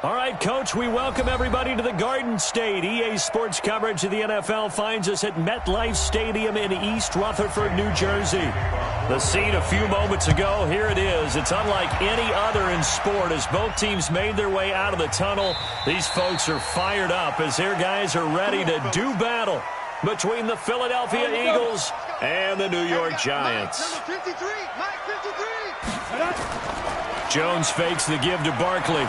All right, Coach, we welcome everybody to the Garden State. EA Sports coverage of the NFL finds us at MetLife Stadium in East Rutherford, New Jersey. The scene a few moments ago, here it is. It's unlike any other in sport as both teams made their way out of the tunnel. These folks are fired up as their guys are ready to do battle between the Philadelphia Eagles and the New York Giants. Jones fakes the give to Barkley.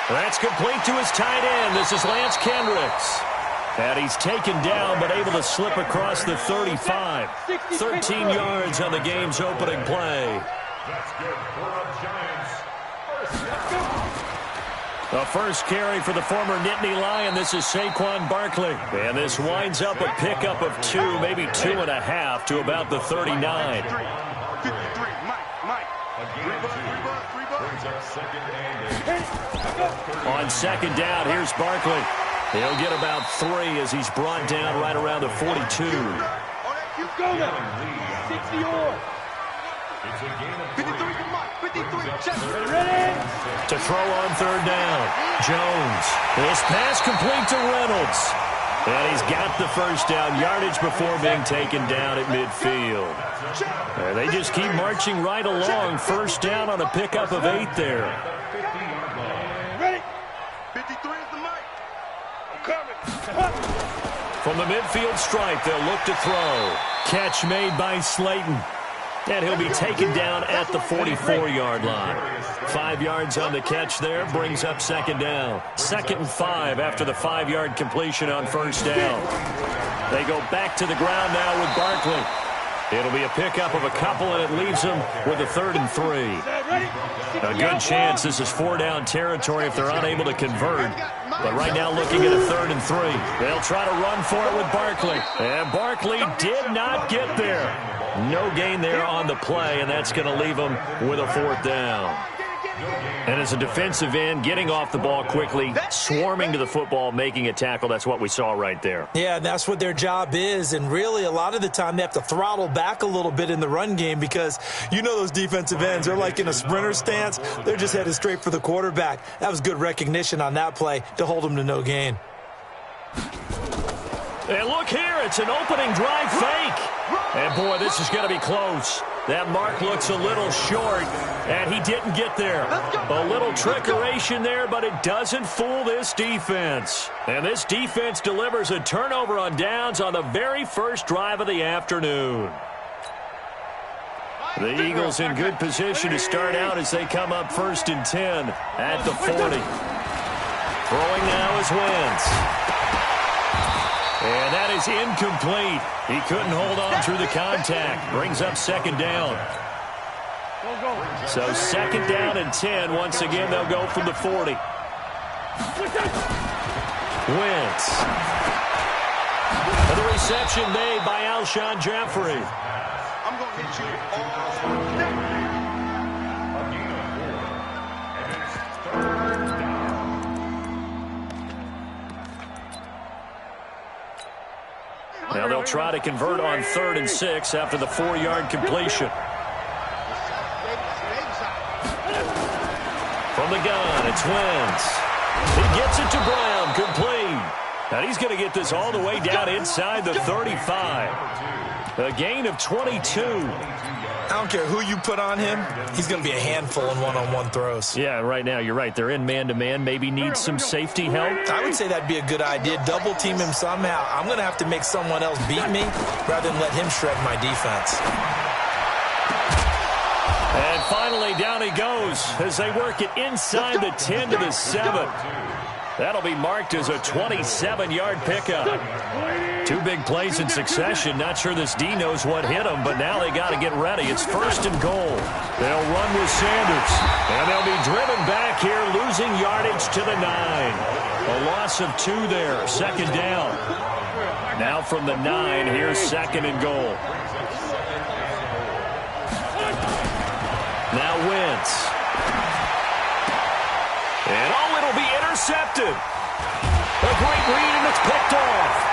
That's complete to his tight end. This is Lance Kendricks. And he's taken down but able to slip across the 35. 13 yards on the game's opening play. The first carry for the former Nittany Lion. This is Saquon Barkley. And this winds up a pickup of 2, maybe 2.5 to about the 39. On second down, here's Barkley. He'll get about 3 as he's brought down right around the 42. To throw on third down, Jones. This pass complete to Reynolds. And he's got the first down yardage before being taken down at midfield. And they just keep marching right along. First down on a pickup of 8 there. From the midfield stripe, they'll look to throw. Catch made by Slayton. And he'll be taken down at the 44-yard line. 5 yards on the catch there, brings up second down. 2nd and 5 after the 5-yard completion on first down. They go back to the ground now with Barkley. It'll be a pickup of a couple, and it leaves them with a 3rd and 3. A good chance this is 4-down territory if they're unable to convert. But right now looking at a 3rd and 3. They'll try to run for it with Barkley. And Barkley did not get there. No gain there on the play, and that's going to leave them with a 4th down. And as a defensive end, getting off the ball quickly, swarming to the football, making a tackle, that's what we saw right there. Yeah, that's what their job is, and really a lot of the time they have to throttle back a little bit in the run game because you know those defensive ends, they're like in a sprinter stance. They're just headed straight for the quarterback. That was good recognition on that play to hold them to no gain. And look here, it's an opening drive fake. And, boy, this is going to be close. That mark looks a little short, and he didn't get there. A little trickeration there, but it doesn't fool this defense. And this defense delivers a turnover on downs on the very first drive of the afternoon. The Eagles in good position to start out as they come up 1st and 10 at the 40. Throwing now is Wentz. And that is incomplete. He couldn't hold on through the contact. Brings up second down. So 2nd down and 10. Once again, they'll go from the 40. Wentz. And the reception made by Alshon Jeffrey. I'm going to hit you all day. Now they'll try to convert on 3rd and 6 after the 4-yard completion. From the gun, it's Wentz. He gets it to Brown, complete. And he's going to get this all the way down inside the 35. A gain of 22. I don't care who you put on him, he's going to be a handful in one-on-one throws. Yeah, right now you're right. They're in man-to-man. Maybe need some safety help. I would say that'd be a good idea. Double team him somehow. I'm going to have to make someone else beat me rather than let him shred my defense. And finally, down he goes as they work it inside the 10 to the 7. That'll be marked as a 27-yard pickup. 2 big plays in succession. Not sure this D knows what hit him, but now they got to get ready. It's 1st and goal. They'll run with Sanders. And they'll be driven back here, losing yardage to the 9. A loss of 2 there. 2nd down. Now from the 9, here's 2nd and goal. Now Wentz. And it'll be intercepted. A great read, and it's picked off.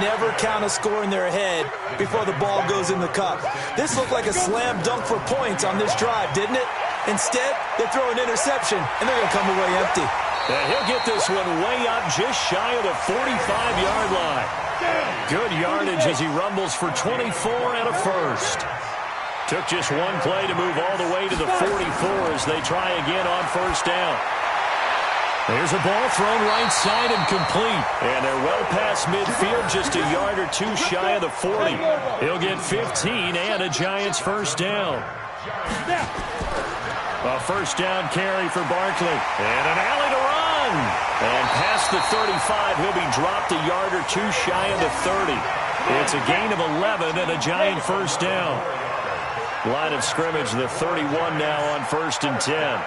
Never count of scoring their head before the ball goes in the cup. This looked like a slam dunk for points on this drive, didn't it? Instead, they throw an interception, and they're going to come away empty. And he'll get this one way up just shy of the 45-yard line. Good yardage as he rumbles for 24 and a first. Took just one play to move all the way to the 44 as they try again on first down. There's a ball thrown right side and complete. And they're well past midfield, just a yard or two shy of the 40. He'll get 15 and a Giants first down. A first down carry for Barkley. And an alley to run. And past the 35, he'll be dropped a yard or two shy of the 30. It's a gain of 11 and a Giant first down. Line of scrimmage, the 31 now on 1st and 10.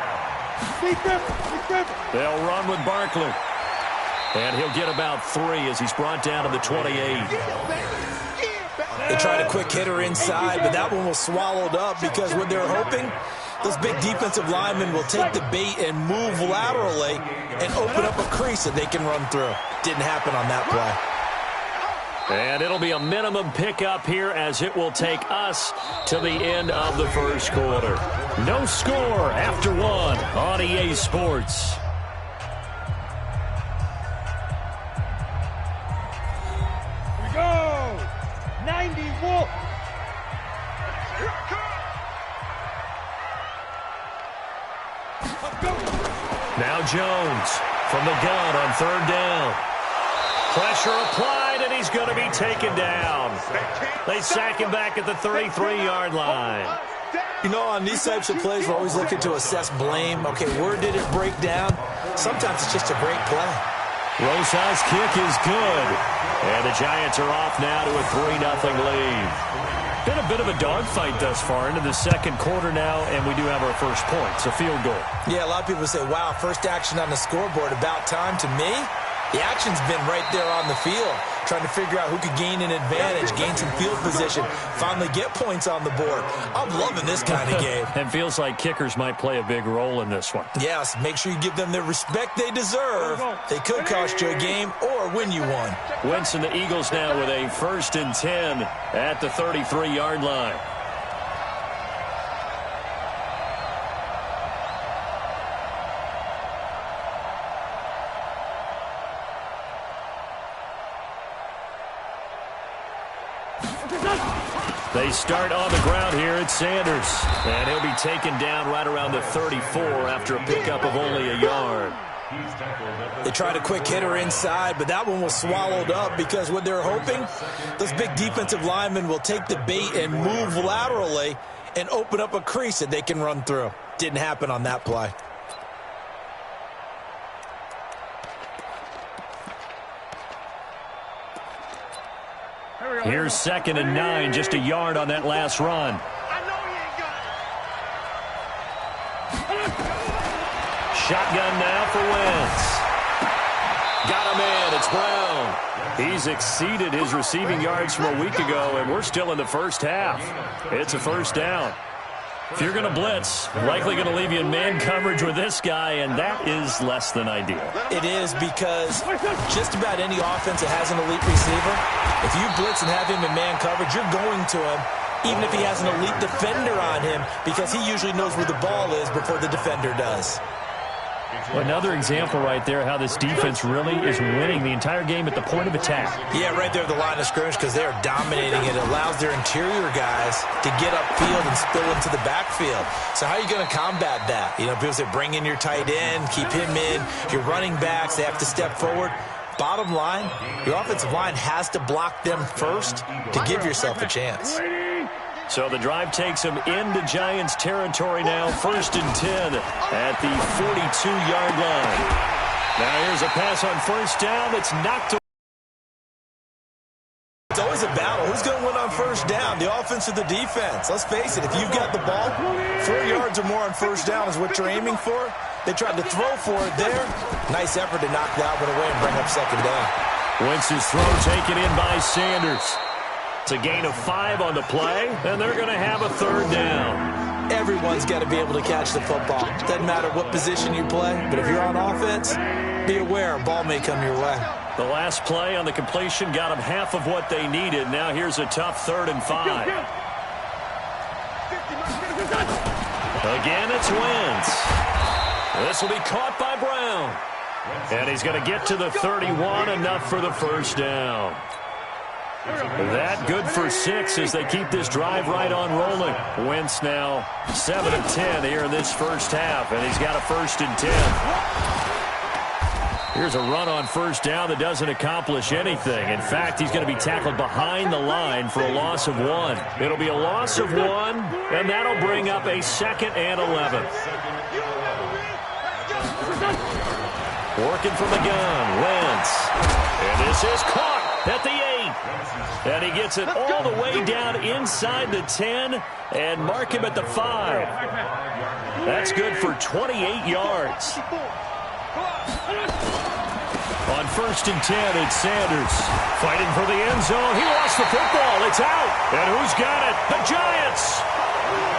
They'll run with Barkley. And he'll get about 3 as he's brought down to the 28. They tried a quick hitter inside, but that one was swallowed up because what they're hoping, those big defensive linemen will take the bait and move laterally and open up a crease that they can run through. Didn't happen on that play. And it'll be a minimum pickup here as it will take us to the end of the first quarter. No score after 1 on EA Sports. Here we go. 90 Wolf. Now Jones from the gun on 3rd down. Pressure applied, and he's going to be taken down. They sack him back at the 33-yard line. You know, on these types of plays, we're always looking to assess blame. Okay, where did it break down? Sometimes it's just a great play. Rosa's kick is good. And the Giants are off now to a 3-0 lead. Been a bit of a dogfight thus far into the second quarter now, and we do have our first point. It's a field goal. Yeah, a lot of people say, wow, first action on the scoreboard, about time. To me, the action's been right there on the field, trying to figure out who could gain an advantage, gain some field position, finally get points on the board. I'm loving this kind of game. And feels like kickers might play a big role in this one. Yes, make sure you give them the respect they deserve. They could cost you a game or win you one. Wentz and the Eagles now with a 1st and 10 at the 33-yard line. They start on the ground here at Sanders. And he'll be taken down right around the 34 after a pickup of only a yard. They tried a quick hitter inside, but that one was swallowed up because what they're hoping, those big defensive linemen will take the bait and move laterally and open up a crease that they can run through. Didn't happen on that play. Here's 2nd and 9, just a yard on that last run. Shotgun now for Wentz. Got him in. It's Brown. He's exceeded his receiving yards from a week ago, and we're still in the first half. It's a first down. If you're going to blitz, likely going to leave you in man coverage with this guy, and that is less than ideal. It is because just about any offense that has an elite receiver, if you blitz and have him in man coverage, you're going to him, even if he has an elite defender on him, because he usually knows where the ball is before the defender does. Another example right there how this defense really is winning the entire game at the point of attack. Yeah, right there at the line of scrimmage because they are dominating it. It allows their interior guys to get upfield and spill into the backfield. So how are you going to combat that? You know, people say bring in your tight end, keep him in. Your running backs, they have to step forward. Bottom line, your offensive line has to block them first to give yourself a chance. So the drive takes him into Giants territory now, 1st and 10 at the 42-yard line. Now here's a pass on 1st down that's knocked away. It's always a battle. Who's going to win on 1st down, the offense or the defense? Let's face it, if you've got the ball, 4 yards or more on 1st down is what you're aiming for. They tried to throw for it there. Nice effort to knock that one away and bring up 2nd down. Wentz's throw taken in by Sanders. It's a gain of 5 on the play, and they're going to have a 3rd down. Everyone's got to be able to catch the football. Doesn't matter what position you play, but if you're on offense, be aware a ball may come your way. The last play on the completion got them half of what they needed. Now here's a tough 3rd and 5. Again, it's Wentz. This will be caught by Brown. And he's going to get to the 31, enough for the first down. That good for 6 as they keep this drive right on rolling. Wentz now 7 of 10 here in this first half, and he's got a 1st and 10. Here's a run on first down that doesn't accomplish anything. In fact, he's going to be tackled behind the line for a loss of 1. It'll be a loss of 1, and that'll bring up a 2nd and 11. Working from the gun, Wentz. And this is caught at the 8. And he gets it all the way down inside the 10 and mark him at the 5. That's good for 28 yards. On 1st and 10, it's Sanders fighting for the end zone. He lost the football. It's out. And who's got it? The Giants.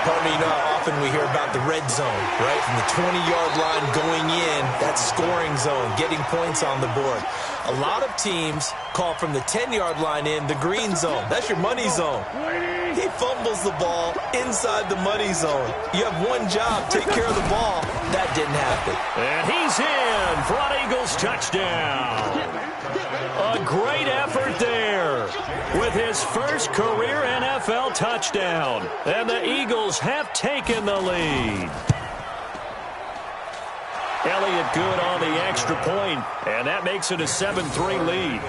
Pardon me, often we hear about the red zone, right? From the 20-yard line going in, that scoring zone, getting points on the board. A lot of teams call from the 10-yard line in the green zone. That's your money zone. He fumbles the ball inside the money zone. You have one job, take care of the ball. That didn't happen. And he's in for an Eagles touchdown. A great effort there with his first career NFL touchdown. And the Eagles have taken the lead. Elliott good on the extra point, and that makes it a 7-3 lead.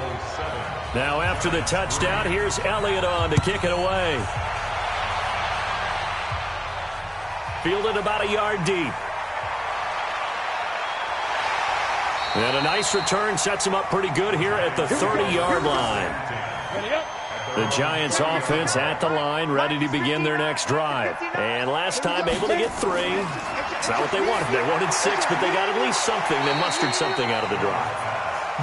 Now after the touchdown, here's Elliott on to kick it away. Fielded about a yard deep. And a nice return sets him up pretty good here at the 30-yard line. The Giants offense at the line, ready to begin their next drive. And last time able to get 3. It's not what they wanted. They wanted 6, but they got at least something. They mustered something out of the drive.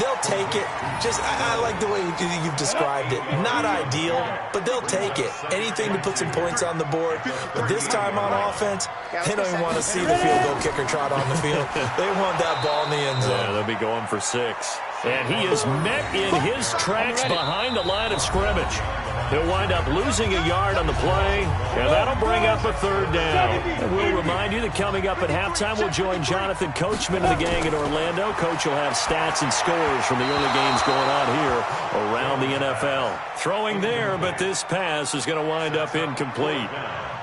They'll take it. I like the way you've described it. Not ideal, but they'll take it. Anything to put some points on the board. But this time on offense, they don't even want to see the field goal kicker trot on the field. They want that ball in the end zone. Yeah, they'll be going for 6. And he is met in his tracks behind the line of scrimmage. He'll wind up losing a yard on the play, and that'll bring up a 3rd down. And we'll remind you that coming up at halftime, we'll join Jonathan Coachman and the gang in Orlando. Coach will have stats and scores from the early games going on here around the NFL. Throwing there, but this pass is going to wind up incomplete.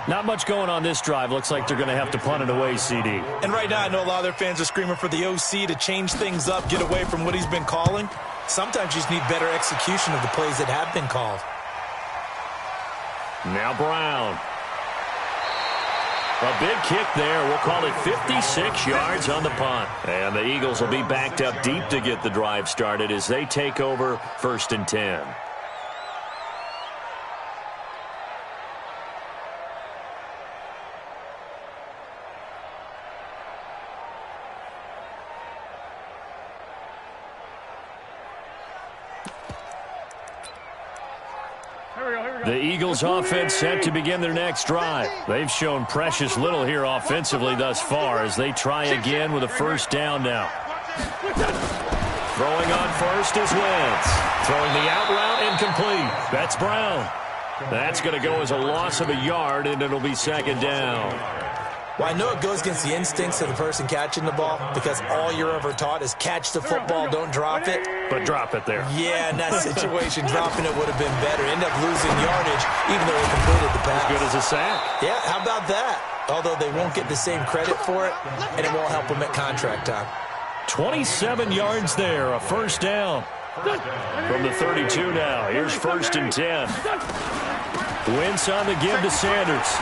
Not much going on this drive. Looks like they're going to have to punt it away, CD. And right now, I know a lot of their fans are screaming for the OC to change things up, get away from what he's been calling. Sometimes you just need better execution of the plays that have been called. Now Brown. A big kick there. We'll call it 56 yards on the punt. And the Eagles will be backed up deep to get the drive started as they take over 1st and 10. The Eagles offense set to begin their next drive. They've shown precious little here offensively thus far as they try again with a 1st down now. Throwing on first is Wentz. Throwing the out route incomplete. That's Brown. That's going to go as a loss of a yard, and it'll be 2nd down. Well, I know it goes against the instincts of the person catching the ball because all you're ever taught is catch the football, don't drop it. But drop it there. Yeah, in that situation, dropping it would have been better. End up losing yardage even though he completed the pass. As good as a sack. Yeah, how about that? Although they won't get the same credit for it, and it won't help them at contract time. 27 yards there, a 1st down. From the 32 now. Here's 1st and 10. Wentz on the give to Sanders.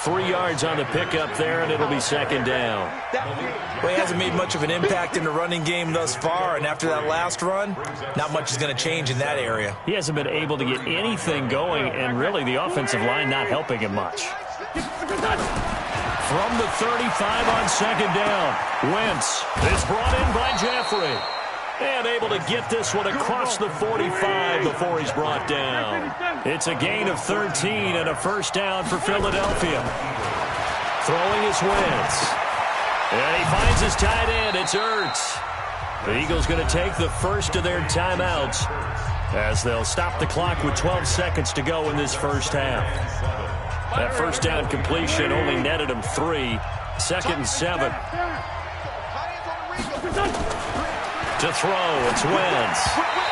3 yards on the pickup there, and it'll be 2nd down. Well, he hasn't made much of an impact in the running game thus far, and after that last run, not much is going to change in that area. He hasn't been able to get anything going, and really the offensive line not helping him much. From the 35 on 2nd down, Wentz is brought in by Jeffrey. And able to get this one across the 45 before he's brought down. It's a gain of 13 and a 1st down for Philadelphia. Throwing is Wentz. And he finds his tight end. It's Ertz. The Eagles going to take the first of their timeouts as they'll stop the clock with 12 seconds to go in this first half. That first down completion only netted him 3. 2nd and 7. To throw, it's Wentz.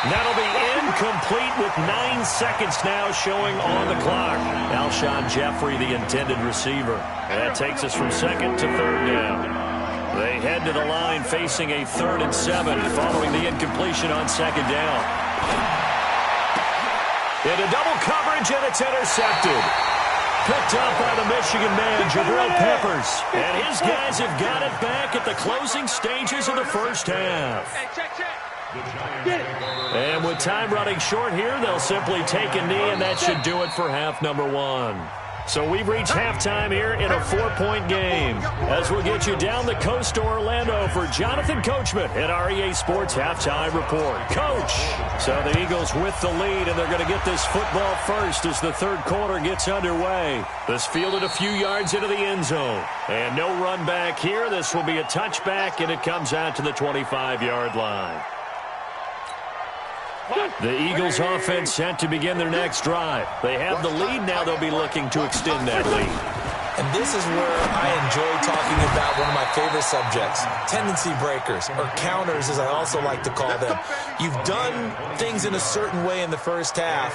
That'll be incomplete with 9 seconds now showing on the clock. Alshon Jeffrey, the intended receiver. And that takes us from 2nd to 3rd down. They head to the line facing a 3rd and 7 following the incompletion on 2nd down. Into double coverage, and it's intercepted. Picked up by the Michigan man, Jabril Peppers. And his guys have got it back at the closing stages of the first half. And with time running short here, they'll simply take a knee, and that should do it for half number 1. So we've reached halftime here in a 4-point game. As we'll get you down the coast to Orlando for Jonathan Coachman at our EA Sports Halftime Report. Coach! So the Eagles with the lead, and they're going to get this football first as the 3rd quarter gets underway. This fielded a few yards into the end zone. And no run back here. This will be a touchback, and it comes out to the 25-yard line. The Eagles offense set to begin their next drive. They have the lead. Now they'll be looking to extend that lead. And this is where I enjoy talking about one of my favorite subjects, tendency breakers, or counters as I also like to call them. You've done things in a certain way in the first half,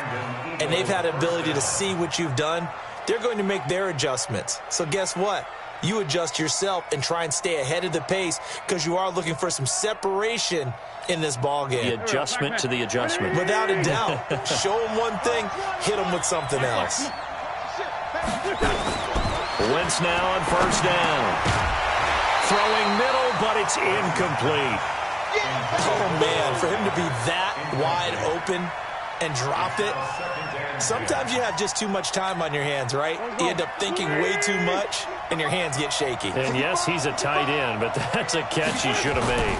and they've had the ability to see what you've done. They're going to make their adjustments. So guess what? You adjust yourself and try and stay ahead of the pace because you are looking for some separation in this ball game. The adjustment to the adjustment. Without a doubt. Show them one thing, hit them with something else. Wentz now on 1st down. Throwing middle, but it's incomplete. Oh, man, for him to be that wide open and drop it. Sometimes you have just too much time on your hands, right? You end up thinking way too much, and your hands get shaky. And yes, he's a tight end, but that's a catch he should have made.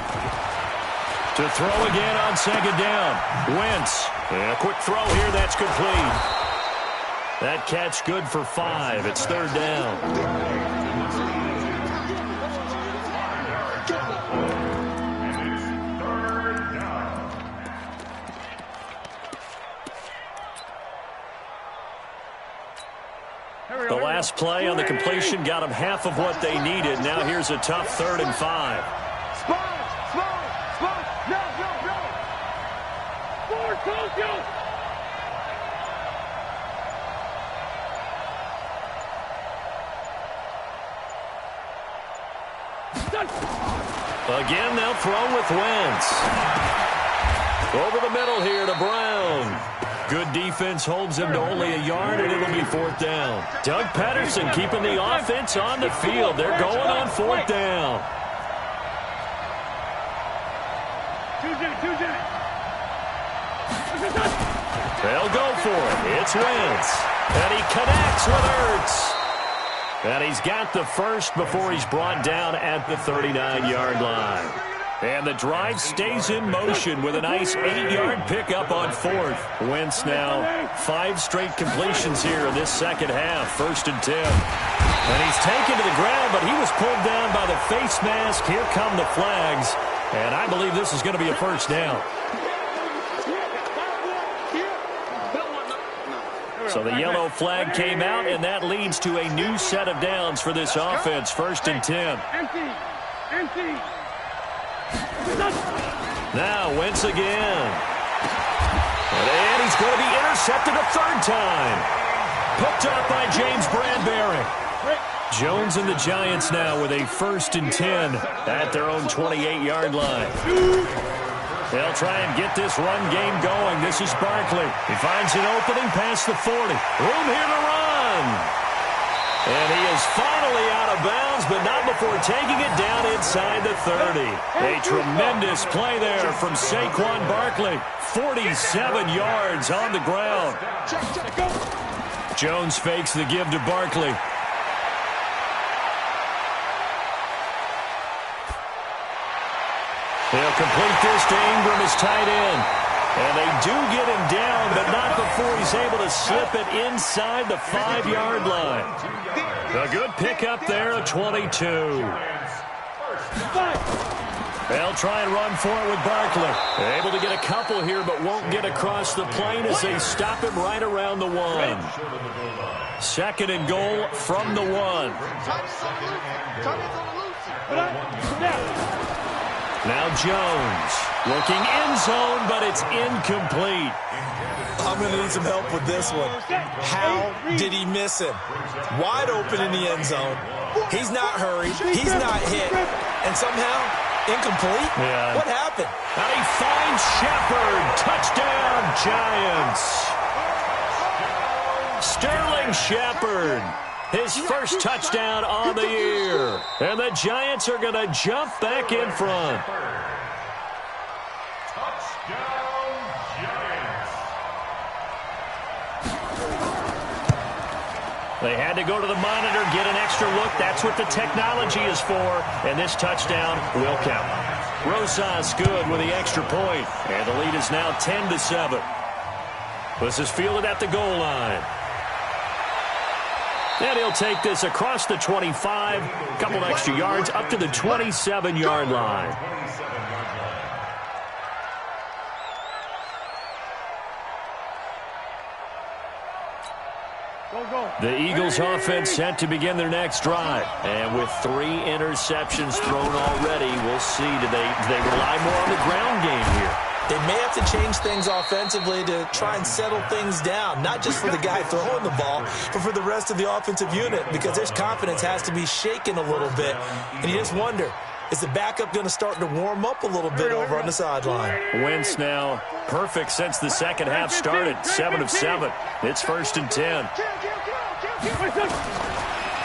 To throw again on 2nd down. Wentz. And a quick throw here. That's complete. That catch good for 5. It's 3rd down. The last play on the completion got them half of what they needed. Now here's a tough 3rd and 5. Again, they'll throw with Wentz. Over the middle here to Brown. Good defense holds him to only a yard, and it'll be 4th down. Doug Patterson keeping the offense on the field. They're going on 4th down. They'll go for it. It's Wentz. And he connects with Ertz. And he's got the first before he's brought down at the 39-yard line. And the drive stays in motion with a nice 8-yard pickup on 4th. Wentz now 5 straight completions here in this second half. 1st and 10. And he's taken to the ground, but he was pulled down by the face mask. Here come the flags. And I believe this is going to be a 1st down. So the yellow flag came out, and that leads to a new set of downs for this offense. 1st and 10. Now Wentz again. And he's going to be intercepted a 3rd time. Picked up by James Bradbury. Jones and the Giants now with a 1st and 10 at their own 28-yard line. They'll try and get this run game going. This is Barkley. He finds an opening past the 40. Room here to run. And he is finally out of bounds, but not before taking it down inside the 30. A tremendous play there from Saquon Barkley. 47 yards on the ground. Jones fakes the give to Barkley. They'll complete this to Ingram as tight end. And they do get him down, but not before he's able to slip it inside the 5-yard line. A good pickup there at 22. They'll try and run for it with Barkley. Able to get a couple here, but won't get across the plane as they stop him right around the 1. Second and goal from the 1. Now Jones looking end zone, but it's incomplete. I'm going to need some help with this one. How did he miss him? Wide open in the end zone. He's not hurried. He's not hit. And somehow, incomplete? Yeah. What happened? And he finds Shepard. Touchdown, Giants. Sterling Shepard. His first touchdown on the year. And the Giants are going to jump back in front. They had to go to the monitor, get an extra look. That's what the technology is for. And this touchdown will count. Rosas good with the extra point. And the lead is now 10-7. This is fielded at the goal line. And he'll take this across the 25. A couple extra yards up to the 27-yard line. The Eagles offense set to begin their next drive. And with 3 interceptions thrown already, we'll see. Do they rely more on the ground game here? They may have to change things offensively to try and settle things down, not just for the guy throwing the ball, but for the rest of the offensive unit, because their confidence has to be shaken a little bit. And you just wonder, is the backup going to start to warm up a little bit over on the sideline? Wentz now perfect since the second half started. 7 of 7. It's 1st and 10.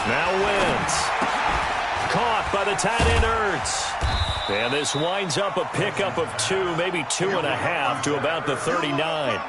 Now Wentz. Caught by the tight end Ertz. And this winds up a pickup of 2, maybe 2.5 to about the 39.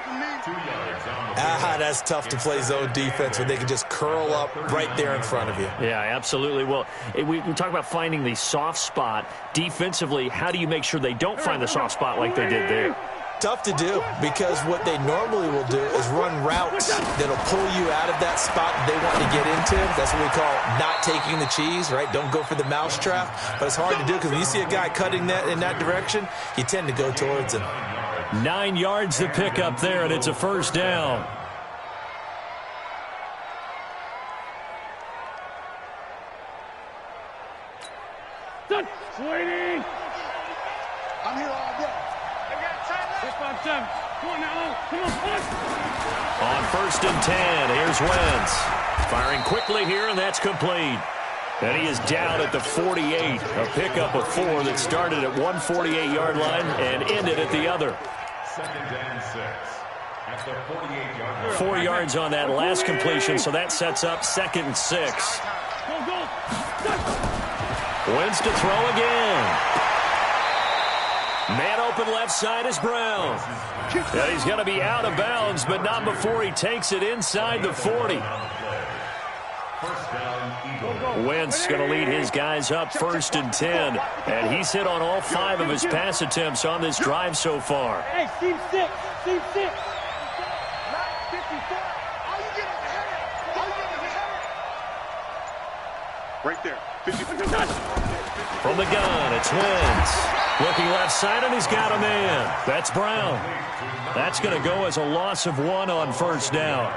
That's tough to play zone defense when they can just curl up right there in front of you. Yeah, absolutely. Well, we talk about finding the soft spot. Defensively, how do you make sure they don't find the soft spot like they did there? Tough to do, because what they normally will do is run routes that'll pull you out of that spot they want to get into. That's what we call not taking the cheese, right? Don't go for the mousetrap. But it's hard to do because when you see a guy cutting that in that direction, you tend to go towards him. 9 yards to pick up there, and it's a first down. Waiting. I'm here all day. On 1st and 10, here's Wentz. Firing quickly here, and that's complete. And he is down at the 48. A pickup of 4 that started at 148-yard line and ended at the other. 4 yards on that last completion, so that sets up 2nd and 6. Wentz to throw again. Man open left side is Brown. And he's going to be out of bounds, but not before he takes it inside the 40. Wentz going to lead his guys up 1st and 10. And he's hit on all 5 of his pass attempts on this drive so far. Hey, team 6. Team 6. Right there. From the gun, it's Wentz. Looking left side, and he's got a man. That's Brown. That's going to go as a loss of 1 on 1st down.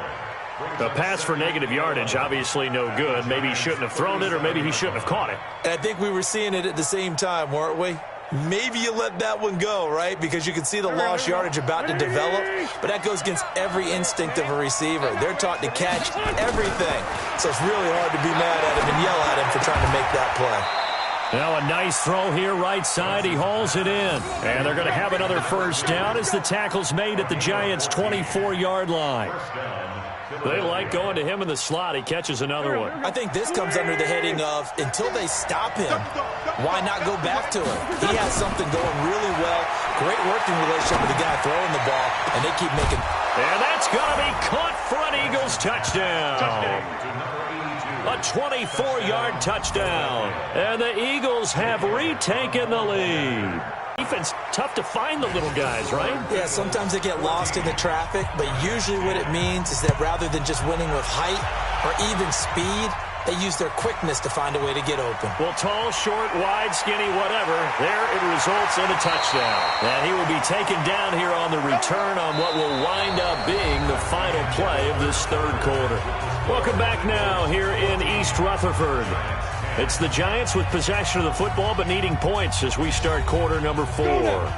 The pass for negative yardage, obviously no good. Maybe he shouldn't have thrown it, or maybe he shouldn't have caught it. And I think we were seeing it at the same time, weren't we? Maybe you let that one go, right? Because you can see the lost yardage about to develop, but that goes against every instinct of a receiver. They're taught to catch everything. So it's really hard to be mad at him and yell at him for trying to make that play. Now a nice throw here, right side. He hauls it in. And they're going to have another first down as the tackle's made at the Giants' 24-yard line. They like going to him in the slot. He catches another one. I think this comes under the heading of, until they stop him, why not go back to him? He has something going really well. Great working relationship with the guy throwing the ball, and they keep making. And that's going to be caught for an Eagles touchdown. A 24-yard touchdown. And the Eagles have retaken the lead. Defense, tough to find the little guys, right? Yeah, sometimes they get lost in the traffic, but usually what it means is that rather than just winning with height or even speed, They use their quickness to find a way to get open. Well, tall, short, wide, skinny, whatever, there it results in a touchdown. And he will be taken down here on the return on what will wind up being the final play of this third quarter. Welcome back now here in East Rutherford. It's the Giants with possession of the football but needing points as we start quarter number 4.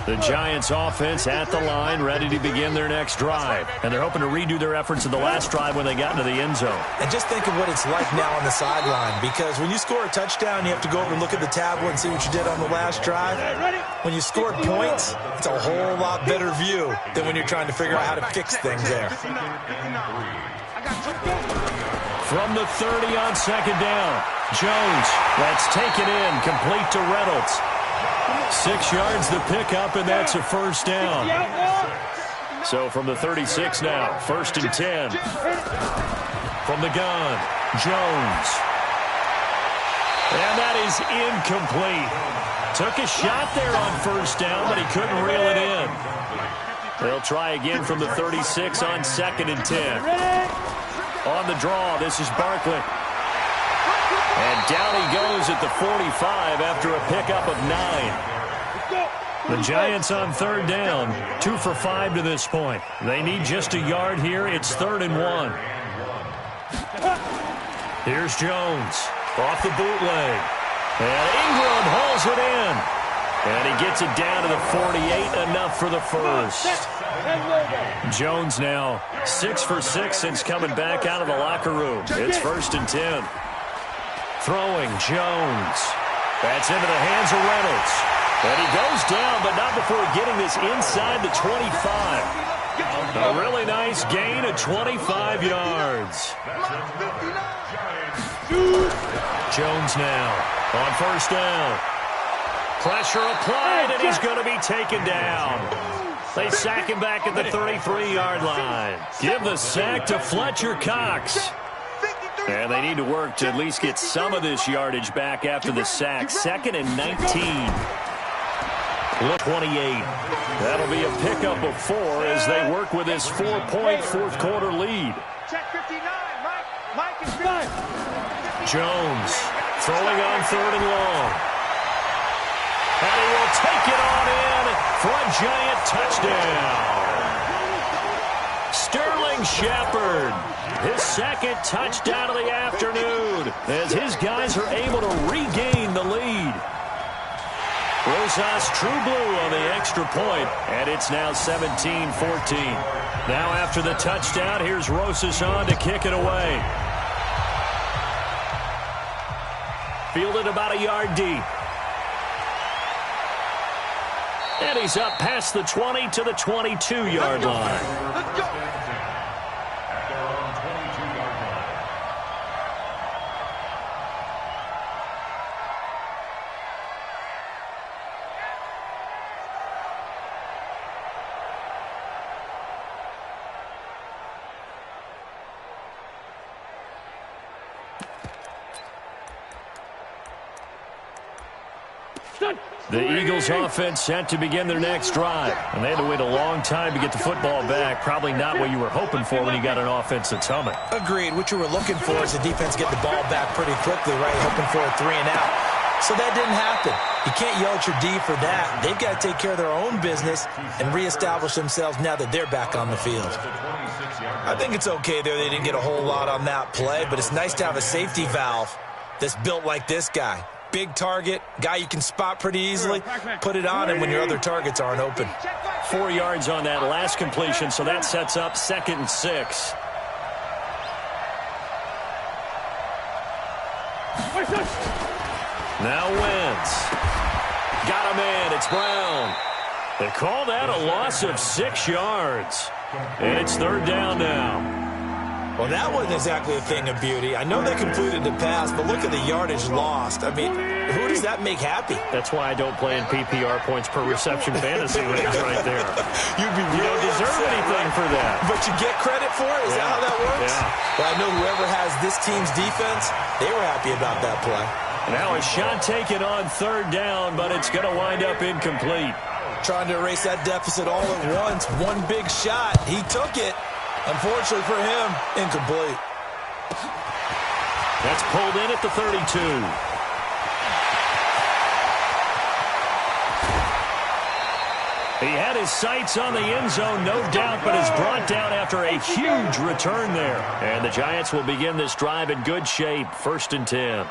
The Giants offense at the line, ready to begin their next drive. And they're hoping to redo their efforts of the last drive when they got into the end zone. And just think of what it's like now on the sideline, because when you score a touchdown, you have to go over and look at the tablet and see what you did on the last drive. When you scored points, it's a whole lot better view than when you're trying to figure out how to fix things there. From the 30 on second down, Jones, that's taken in, complete to Reynolds. 6 yards the pickup, and that's a first down. So from the 36 now, 1st and 10. From the gun, Jones. And that is incomplete. Took a shot there on first down, but he couldn't reel it in. They'll try again from the 36 on 2nd and 10. On the draw, this is Barkley. And down he goes at the 45 after a pickup of 9. The Giants on 3rd down, 2 for 5 to this point. They need just a yard here. It's 3rd and 1. Here's Jones off the bootleg. And Ingram hauls it in. And he gets it down to the 48, enough for the first. Jones now 6 for 6 since coming back out of the locker room. It's 1st and 10. Throwing, Jones. That's into the hands of Reynolds. And he goes down, but not before getting this inside the 25. A really nice gain of 25 yards. Jones now on 1st down. Pressure applied, and he's going to be taken down. They sack him back at the 33-yard line. Give the sack to Fletcher Cox. And they need to work to at least get some of this yardage back after the sack. 2nd and 19. 28. That'll be a pickup of 4 as they work with this 4-point fourth quarter lead. Check 59, Mike is done. Jones throwing on 3rd and long. And he will take it on in for a Giant touchdown. Sterling Shepard, his 2nd touchdown of the afternoon as his guys are able to regain the lead. Rosas true blue on the extra point, and it's now 17-14. Now after the touchdown, here's Rosas on to kick it away. Fielded about a yard deep. And he's up past the 20 to the 22-yard line. Let's go. The Eagles offense set to begin their next drive. And they had to wait a long time to get the football back. Probably not what you were hoping for when you got an offense that's humming. Agreed. What you were looking for is the defense get the ball back pretty quickly, right? Hoping for a 3 and out. So that didn't happen. You can't yell at your D for that. They've got to take care of their own business and reestablish themselves now that they're back on the field. I think it's okay there. They didn't get a whole lot on that play, but it's nice to have a safety valve that's built like this guy. Big target, guy you can spot pretty easily. Put it on him when your other targets aren't open. 4 yards on that last completion, so that sets up 2nd and 6. Now Wentz. Got a man, it's Brown. They call that a loss of 6 yards. And it's 3rd down now. Well, that wasn't exactly a thing of beauty. I know they completed the pass, but look at the yardage lost. I mean, who does that make happy? That's why I don't play in PPR points per reception fantasy leagues right there. You don't deserve anything for that. But you get credit for it? Is that how that works? Yeah. Well, I know whoever has this team's defense, they were happy about that play. Now a shot taken on 3rd down, but it's going to wind up incomplete. Trying to erase that deficit all at once. One big shot. He took it. Unfortunately for him, incomplete. That's pulled in at the 32. He had his sights on the end zone, no doubt, but is brought down after a huge return there. And the Giants will begin this drive in good shape, 1st and 10.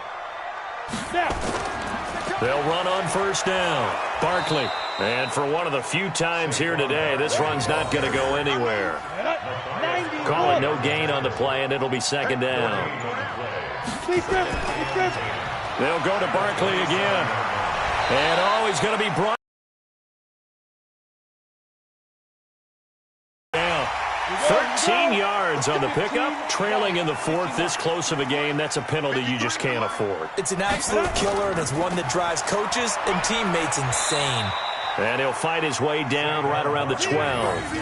They'll run on 1st down. Barkley. And for one of the few times here today, this run's not going to go anywhere. Call it no gain on the play, and it'll be 2nd down. They'll go to Barkley again. And, he's going to be brought down. 13 yards on the pickup, trailing in the 4th. This close of a game, that's a penalty you just can't afford. It's an absolute killer, and it's one that drives coaches and teammates insane. And he'll fight his way down right around the 12.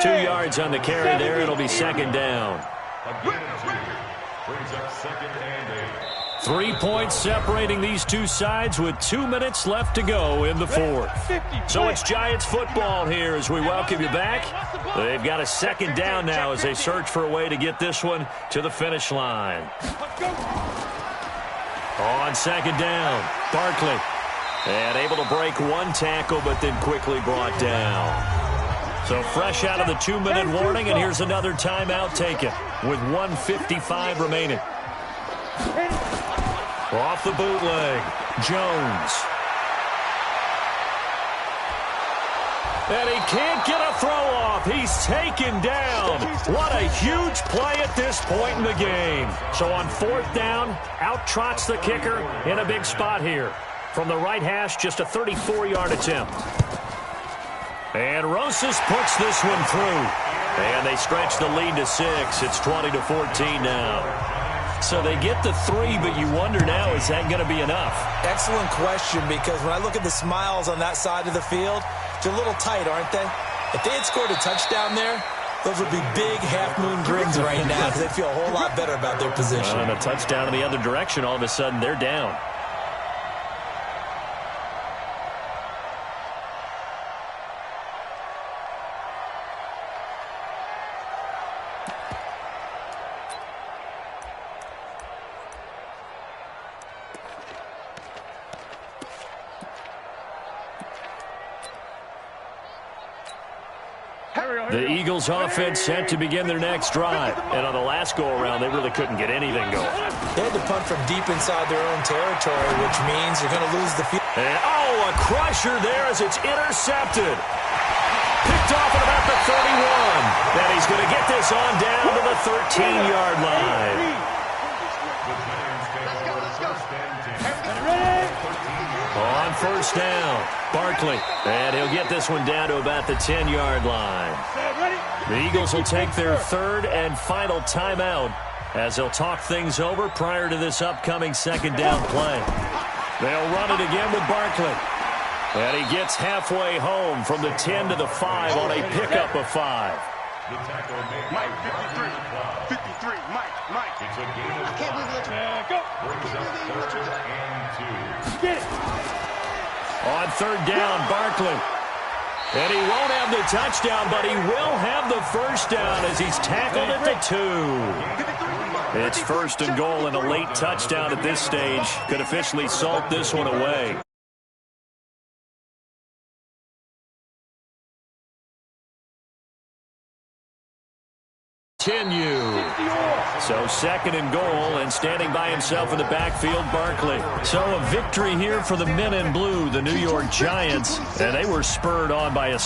2 yards on the carry there. It'll be 2nd down. 3 points separating these two sides with 2 minutes left to go in the 4th. So it's Giants football here as we welcome you back. They've got a 2nd down now as they search for a way to get this one to the finish line. On 2nd down, Barkley. And able to break one tackle, but then quickly brought down. So fresh out of the 2-minute warning, and here's another timeout taken with 1:55 remaining. Off the bootleg, Jones. And he can't get a throw off. He's taken down. What a huge play at this point in the game. So on 4th down, out trots the kicker in a big spot here. From the right hash, just a 34-yard attempt. And Rosas puts this one through. And they stretch the lead to 6. It's 20-14 now. So they get the 3, but you wonder now, is that going to be enough? Excellent question, because when I look at the smiles on that side of the field, they're a little tight, aren't they? If they had scored a touchdown there, those would be big half-moon grins right now because they feel a whole lot better about their position. And a touchdown in the other direction, all of a sudden they're down. The Eagles offense set to begin their next drive. And on the last go-around, they really couldn't get anything going. They had to punt from deep inside their own territory, which means they're going to lose the field. And, a crusher there as it's intercepted. Picked off at about the 31. And he's going to get this on down to the 13-yard line. On 1st down, Barkley. And he'll get this one down to about the 10-yard line. The Eagles will take their 3rd and final timeout as they'll talk things over prior to this upcoming 2nd down play. They'll run it again with Barkley. And he gets halfway home from the 10 to the 5 on a pickup of 5. Mike, 53. 53, Mike. I can't believe you let you go. Get it. On 3rd down, Barkley. And he won't have the touchdown, but he will have the 1st down as he's tackled at the 2. It's 1st and goal, and a late touchdown at this stage could officially salt this one away. So 2nd and goal, and standing by himself in the backfield, Barkley. So a victory here for the men in blue, the New York Giants, and they were spurred on by a